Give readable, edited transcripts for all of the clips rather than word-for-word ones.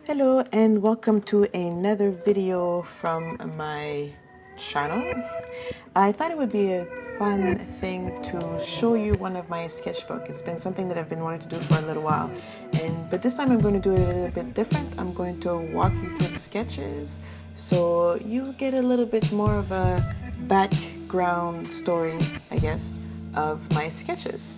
Hello and welcome to another video from my channel. I thought it would be a fun thing to show you one of my sketchbook. It's been something that I've been wanting to do for a little while, but this time I'm going to do it a little bit different. I'm going to walk you through the sketches so you get a little bit more of a background story, I guess, of my sketches.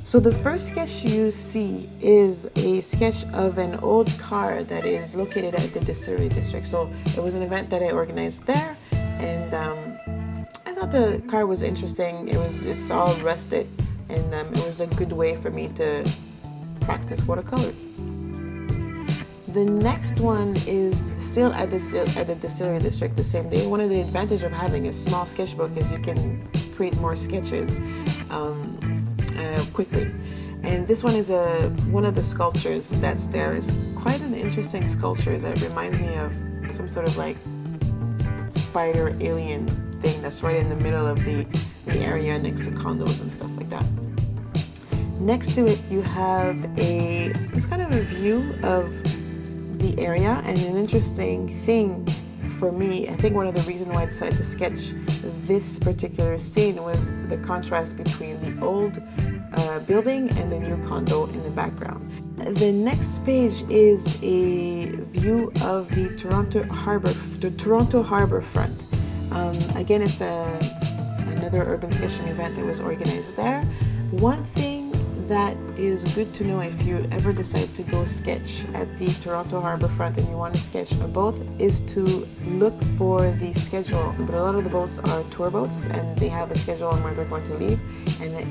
So the first sketch you see is a sketch of an old car that is located at the distillery district. So it was an event that I organized there, and I thought the car was interesting. It's all rusted, and it was a good way for me to practice watercolors. The next one is still at the distillery district the same day. One of the advantages of having a small sketchbook is you can create more sketches quickly. And this one is one of the sculptures that's there. Is quite an interesting sculpture that reminds me of some sort of like spider alien thing that's right in the middle of the area next to condos and stuff like that. Next to it you have it's kind of a view of the area, and an interesting thing for me, I think one of the reasons why I decided to sketch this particular scene was the contrast between the old building and the new condo in the background. The next page is a view of the Toronto Harbor front. Again, it's another urban sketching event that was organized there. One thing that is good to know if you ever decide to go sketch at the Toronto Harbor front and you want to sketch a boat is to look for the schedule. But a lot of the boats are tour boats and they have a schedule on where they're going to leave. And I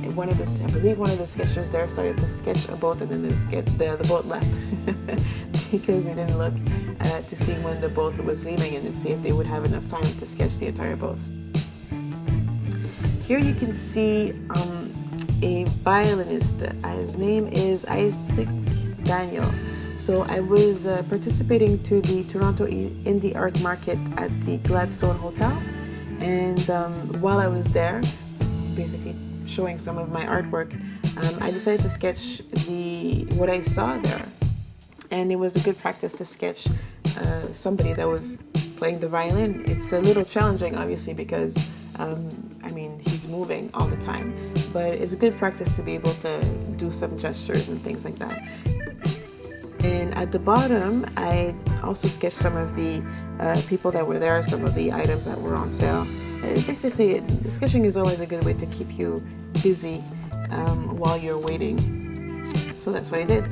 believe one of the sketchers there started to sketch a boat and then the boat left because they didn't look to see when the boat was leaving and to see if they would have enough time to sketch the entire boat. Here you can see a violinist. His name is Isaac Daniel. So I was participating to the Toronto Indie Art Market at the Gladstone Hotel, and while I was there, basically showing some of my artwork, I decided to sketch what I saw there, and it was a good practice to sketch somebody that was playing the violin. It's a little challenging, obviously, because he's moving all the time, but it's a good practice to be able to do some gestures and things like that. And at the bottom, I also sketched some of the people that were there, some of the items that were on sale. Basically, sketching is always a good way to keep you busy while you're waiting. So that's what I did.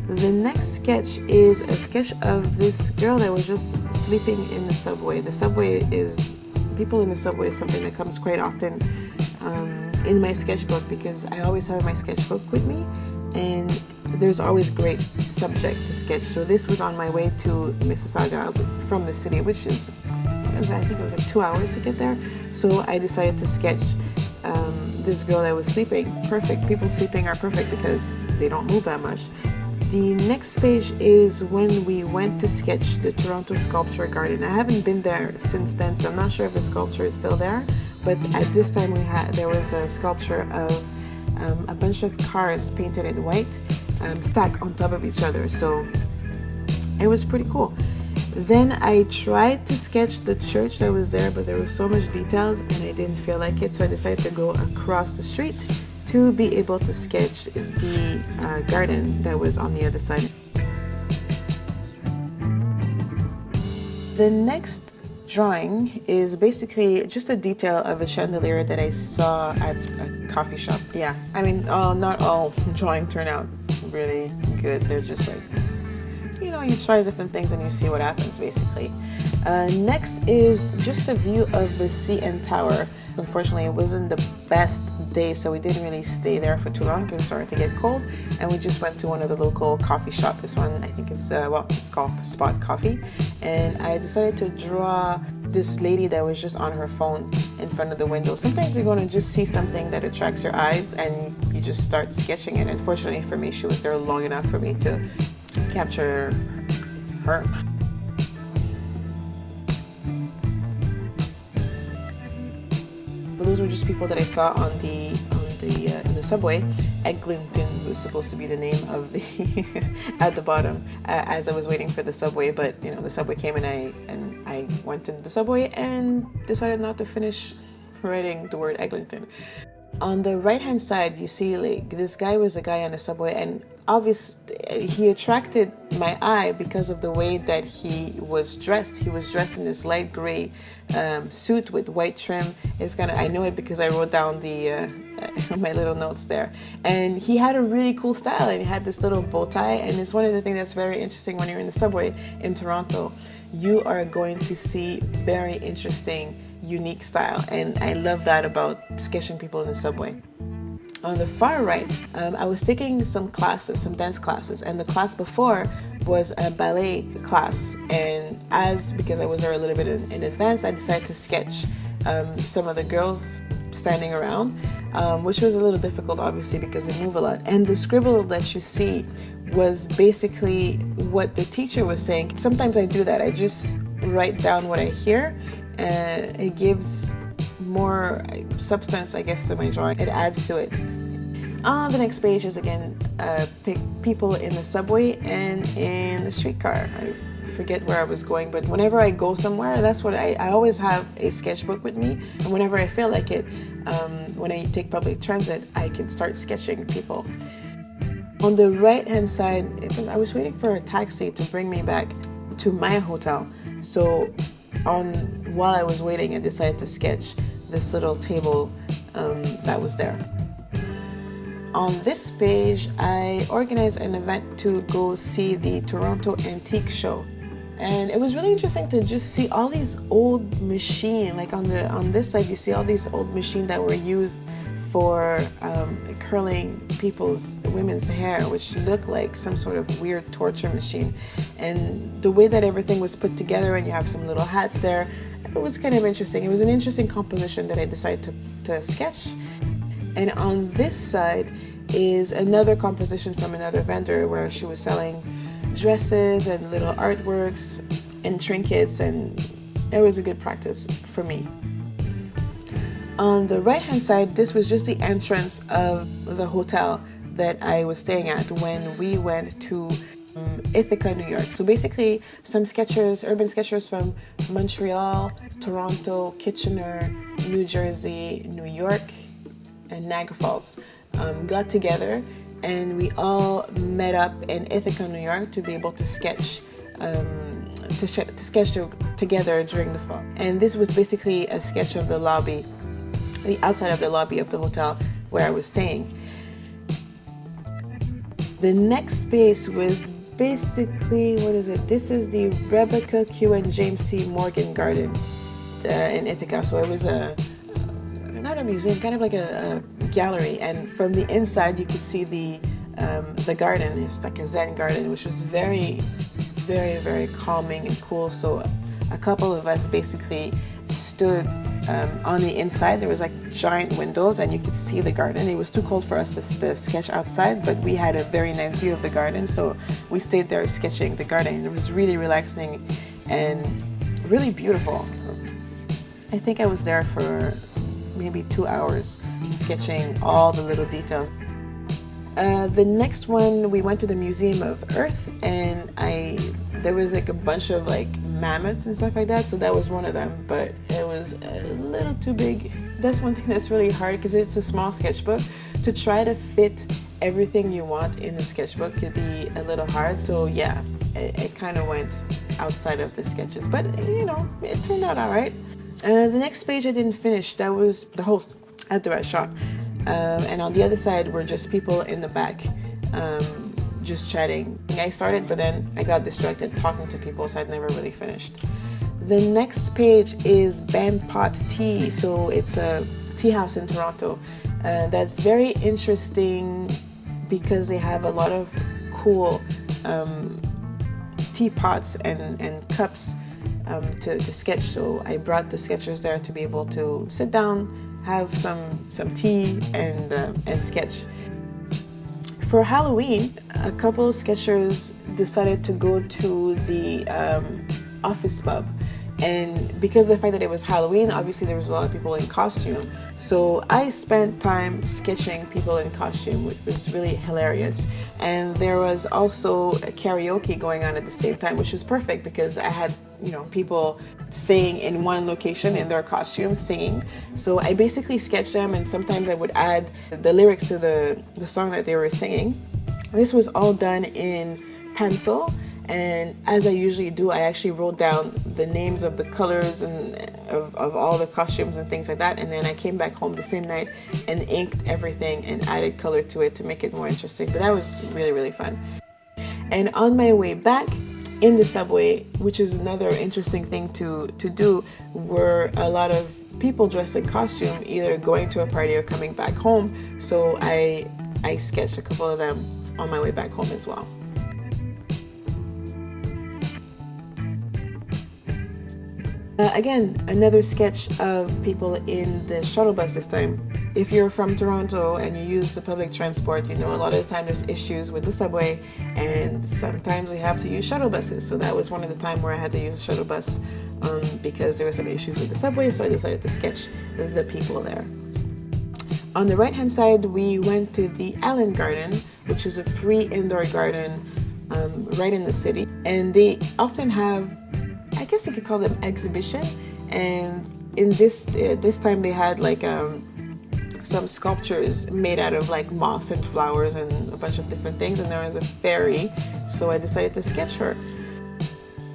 The next sketch is a sketch of this girl that was just sleeping in the subway. People in the subway is something that comes quite often in my sketchbook because I always have my sketchbook with me and there's always great subject to sketch. So this was on my way to Mississauga from the city, which is, I think it was like 2 hours to get there. So I decided to sketch this girl that was sleeping. Perfect. People sleeping are perfect because they don't move that much. The next page is when we went to sketch the Toronto Sculpture Garden. I haven't been there since then, so I'm not sure if the sculpture is still there. But at this time there was a sculpture of a bunch of cars painted in white, stacked on top of each other. So it was pretty cool. Then I tried to sketch the church that was there, but there was so much details and I didn't feel like it, so I decided to go across the street to be able to sketch the garden that was on the other side. The next drawing is basically just a detail of a chandelier that I saw at a coffee shop. Yeah, not all drawing turn out really good. They're just like, you try different things and you see what happens, basically. Next is just a view of the CN Tower. Unfortunately, it wasn't the best day, so we didn't really stay there for too long because it started to get cold, and we just went to one of the local coffee shops. This one, I think it's called Spot Coffee, and I decided to draw this lady that was just on her phone in front of the window. Sometimes you're going to just see something that attracts your eyes and you just start sketching it. Unfortunately for me, she was there long enough for me to capture her. Those were just people that I saw in the subway, Eglinton was supposed to be the name of the at the bottom as I was waiting for the subway, but you know, the subway came and I went into the subway and decided not to finish writing the word Eglinton. On the right hand side, you see like this guy was a guy on the subway, and obviously he attracted my eye because of the way that he was dressed. He was dressed in this light gray suit with white trim. It's kind of, I know it because I wrote down the my little notes there. And he had a really cool style, and he had this little bow tie. And it's one of the things that's very interesting when you're in the subway in Toronto. You are going to see very interesting, unique style, and I love that about sketching people in the subway. On the far right, I was taking some classes, some dance classes, and the class before was a ballet class, and because I was there a little bit in advance, I decided to sketch some of the girls standing around, which was a little difficult obviously because they move a lot, and the scribble that you see was basically what the teacher was saying. Sometimes I do that, I just write down what I hear. It gives more substance, I guess, to my drawing. It adds to it. On the next page is again people in the subway and in the streetcar. I forget where I was going, but whenever I go somewhere, that's what I always have a sketchbook with me, and whenever I feel like it, when I take public transit, I can start sketching people. On the right hand side, I was waiting for a taxi to bring me back to my hotel, so while I was waiting, I decided to sketch this little table that was there. On this page, I organized an event to go see the Toronto Antique Show. And it was really interesting to just see all these old machines. Like on this side, you see all these old machines that were used for curling women's hair, which looked like some sort of weird torture machine. And the way that everything was put together, and you have some little hats there, it was kind of interesting. It was an interesting composition that I decided to sketch. And on this side is another composition from another vendor where she was selling dresses and little artworks and trinkets, and it was a good practice for me. On the right hand side, this was just the entrance of the hotel that I was staying at when we went to Ithaca, New York. So basically some sketchers, urban sketchers from Montreal, Toronto, Kitchener, New Jersey, New York, and Niagara Falls got together, and we all met up in Ithaca, New York to be able to sketch together during the fall. And this was basically a sketch of the lobby, the outside of the lobby of the hotel where I was staying. The next space was basically, what is it? This is the Rebecca Q and James C. Morgan Garden in Ithaca. So it was not a museum, kind of like a gallery, and from the inside you could see the garden. It's like a Zen garden, which was very, very, very calming and cool. So a couple of us basically stood on the inside. There was like giant windows and you could see the garden. It was too cold for us to sketch outside, but we had a very nice view of the garden, so we stayed there sketching the garden. It was really relaxing and really beautiful. I think I was there for maybe 2 hours sketching all the little details. The next one, we went to the Museum of Earth, and there was like a bunch of like mammoths and stuff like that, so that was one of them, but it was a little too big. That's one thing that's really hard because it's a small sketchbook. To try to fit everything you want in the sketchbook could be a little hard, so yeah, it kind of went outside of the sketches, but you know, it turned out all right. The next page I didn't finish. That was the host at the restaurant, and on the other side were just people in the back just chatting. I started, but then I got distracted talking to people, so I'd never really finished. The next page is Bam Pot Tea. So it's a tea house in Toronto that's very interesting because they have a lot of cool teapots and cups to sketch. So I brought the sketchers there to be able to sit down, have some tea, and sketch. For Halloween, a couple of sketchers decided to go to the office pub, And because of the fact that it was Halloween, obviously there was a lot of people in costume. So I spent time sketching people in costume, which was really hilarious. And there was also a karaoke going on at the same time, which was perfect because I had, you know, people staying in one location in their costume singing. So I basically sketched them, and sometimes I would add the lyrics to the song that they were singing. This was all done in pencil. And as I usually do, I actually wrote down the names of the colors and of all the costumes and things like that. And then I came back home the same night and inked everything and added color to it to make it more interesting. But that was really, really fun. And on my way back in the subway, which is another interesting thing to do, were a lot of people dressed in costume, either going to a party or coming back home. So I sketched a couple of them on my way back home as well. Again, another sketch of people in the shuttle bus this time. If you're from Toronto and you use the public transport, you know a lot of the time there's issues with the subway, and sometimes we have to use shuttle buses. So that was one of the time where I had to use a shuttle bus because there were some issues with the subway, so I decided to sketch the people there. On the right hand side, we went to the Allen Garden, which is a free indoor garden right in the city, and they often have, I guess you could call them exhibition. And in this time they had like some sculptures made out of like moss and flowers and a bunch of different things, and there was a fairy, so I decided to sketch her.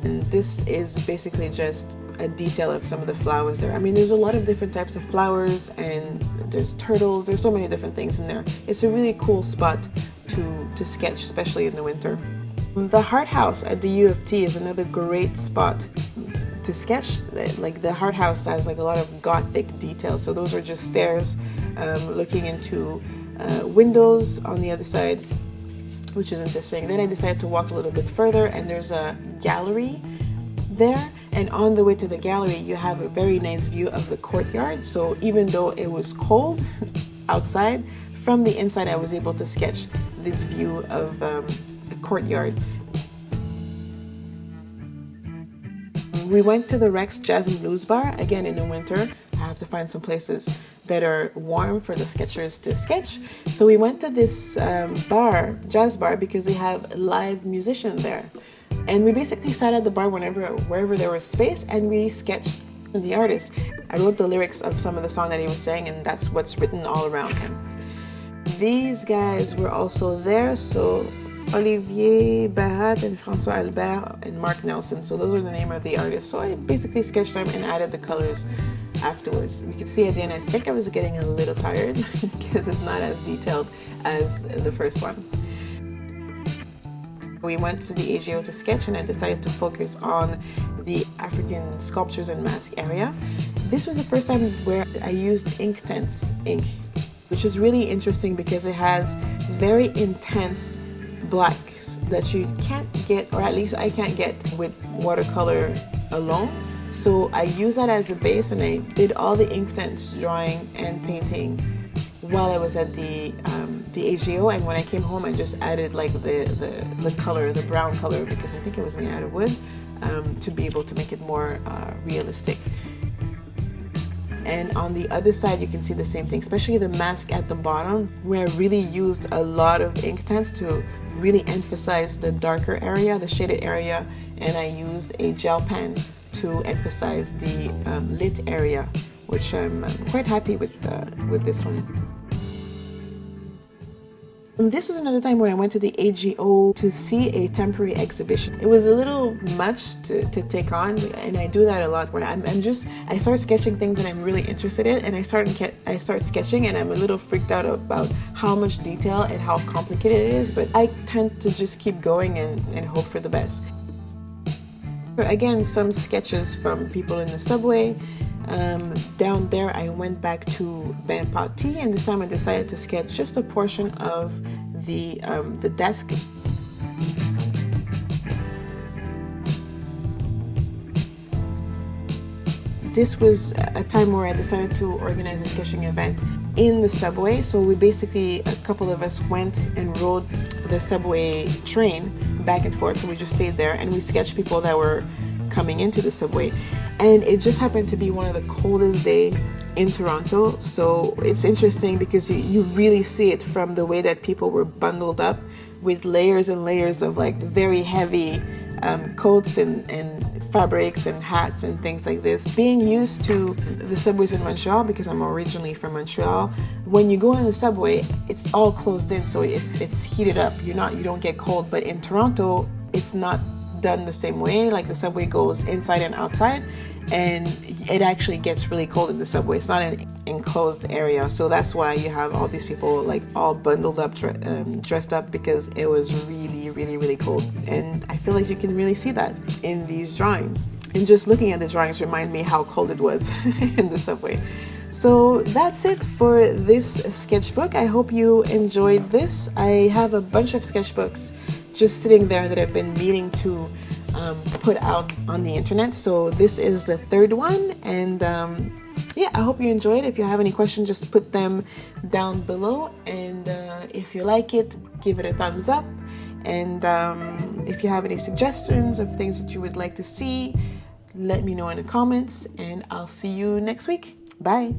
And this is basically just a detail of some of the flowers there. I mean, there's a lot of different types of flowers, and there's turtles, there's so many different things in there. It's a really cool spot to sketch, especially in the winter. The Hart House at the U of T is another great spot to sketch. Like the Hart House has like a lot of Gothic details. So those are just stairs looking into windows on the other side, which is interesting. Then I decided to walk a little bit further, and there's a gallery there. And on the way to the gallery, you have a very nice view of the courtyard. So even though it was cold outside, from the inside I was able to sketch this view of courtyard. We went to the Rex Jazz and Blues Bar again in the winter. I have to find some places that are warm for the sketchers to sketch. So we went to this jazz bar, because they have a live musician there. And we basically sat at the bar wherever there was space, and we sketched the artist. I wrote the lyrics of some of the song that he was saying, and that's what's written all around him. These guys were also there, so Olivier Barat and François Albert and Mark Nelson. So those were the name of the artists. So I basically sketched them and added the colors afterwards. You can see at the end, I think I was getting a little tired because it's not as detailed as the first one. We went to the AGO to sketch, and I decided to focus on the African sculptures and mask area. This was the first time where I used Inktense ink, which is really interesting because it has very intense blacks that you can't get, or at least I can't get, with watercolor alone. So I use that as a base, and I did all the Inktense drawing and painting while I was at the AGO. And when I came home, I just added like the color, the brown color, because I think it was made out of wood, to be able to make it more realistic. And on the other side, you can see the same thing, especially the mask at the bottom, where I really used a lot of Inktense to really emphasize the darker area, the shaded area, and I used a gel pen to emphasize the lit area, which I'm quite happy with this one. This was another time when I went to the AGO to see a temporary exhibition. It was a little much to take on, and I do that a lot where I start sketching things that I'm really interested in, and I start sketching, and I'm a little freaked out about how much detail and how complicated it is, but I tend to just keep going and hope for the best. Again, some sketches from people in the subway. Down there, I went back to Ben Pati, and this time I decided to sketch just a portion of the desk. This was a time where I decided to organize a sketching event in the subway. So we basically, a couple of us went and rode the subway train back and forth. So we just stayed there and we sketched people that were coming into the subway. And it just happened to be one of the coldest day in Toronto. So it's interesting because you really see it from the way that people were bundled up with layers and layers of like very heavy coats and fabrics and hats and things like this. Being used to the subways in Montreal, because I'm originally from Montreal, when you go in the subway, it's all closed in, so it's heated up. You don't get cold. But in Toronto, it's not done the same way. Like the subway goes inside and outside, and it actually gets really cold in the subway. It's not an enclosed area, so that's why you have all these people like all bundled up, dressed up, because it was really, really, really cold. And I feel like you can really see that in these drawings. And just looking at the drawings remind me how cold it was in the subway. So that's it for this sketchbook. I hope you enjoyed this. I have a bunch of sketchbooks just sitting there that I've been meaning to put out on the internet. So this is the third one, and yeah, I hope you enjoyed. If you have any questions, just put them down below, and if you like it, give it a thumbs up. And if you have any suggestions of things that you would like to see, let me know in the comments, and I'll see you next week. Bye.